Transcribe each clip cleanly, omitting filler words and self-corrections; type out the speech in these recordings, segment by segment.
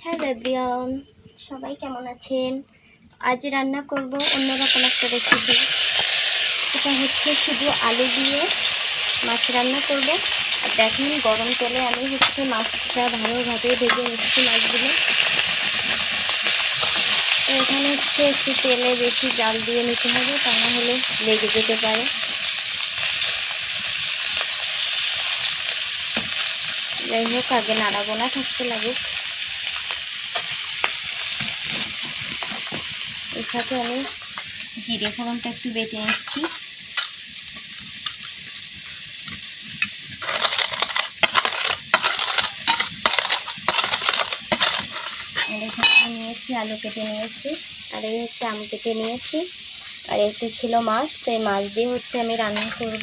Hello everyone, সবাই কেমন আছেন? আজ রান্না করব অন্যরকম একটা রেসিপি। এটা হচ্ছে শুধু আলু দিয়ে মাছ রান্না করব। আর দেখেন গরম তেলে আমি মাছটা ভালোভাবে ভেজে নিচ্ছি মাছগুলো। তো এখানে একটু তেলে বেশি জাল দিয়ে নিতে হবে, তা না হলে লেগে যেতে পারে। যাই হোক, আগে নাড়াবো না, থাকতে লাগুক। এর সাথে আমি জিরে ফোড়নটা একটু বেটে নিচ্ছি। এখানে নিয়েছি আলু কেটে নিয়েছি, আর এই হচ্ছে আম কেটে নিয়েছি, আর এটি ছিল মাছ। তো এই মাছ দিয়ে আমি রান্না করব।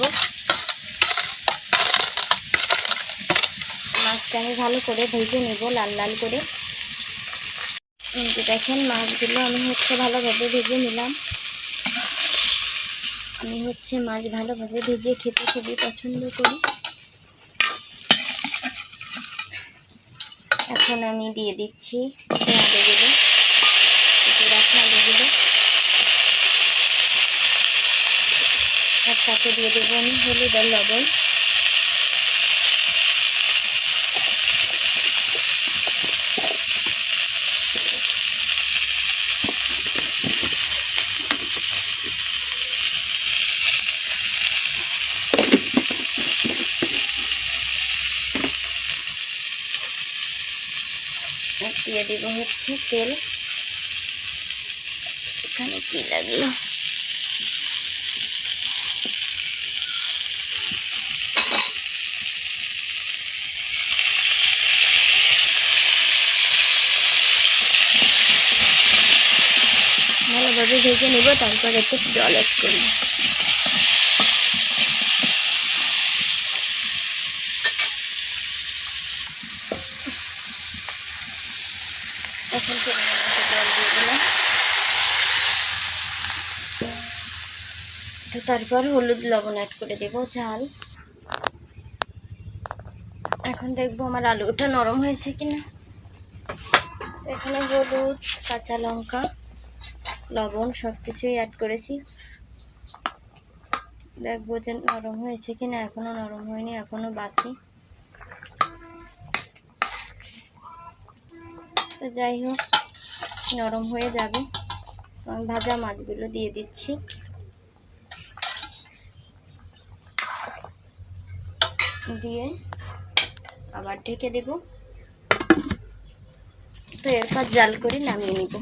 মাছটা আমি ভালো করে ভেজে নেব, লাল লাল করে। দেখেন মাছগুলো আমি ভালোভাবে ভেজে নিলাম। আমি মাছ ভালোভাবে ভেজে খেতে খুবই পছন্দ করি। এখন আমি দিয়ে দিচ্ছি আলুগুলো, রাখা আলুগুলো। আর সাথে দিয়ে দেবো আমি হলুদ আর লবণ। দিয়ে দেব তেল। এখানে কি লাগলো, ভালোভাবে ভেজে নেব, তারপর একটু জল অ্যাড করব। এখন জল দিয়ে দিলাম। তো তারপর হলুদ লবণ অ্যাড করে দেব, ঝাল। এখন দেখবো আমার আলুটা নরম হয়েছে কিনা। এখানে হলুদ, কাঁচা লঙ্কা, লবণ সব কিছুই অ্যাড করেছি। দেখবো যে নরম হয়েছে কিনা। এখনো নরম হয়নি, এখনো বাকি। তো যাই হোক, নরম হয়ে যাবে। তো আমি ভাজা মাছগুলো দিয়ে দিচ্ছি, দিয়ে আবার ঢেকে দেব। তো এরপর জাল করে নামিয়ে নিব।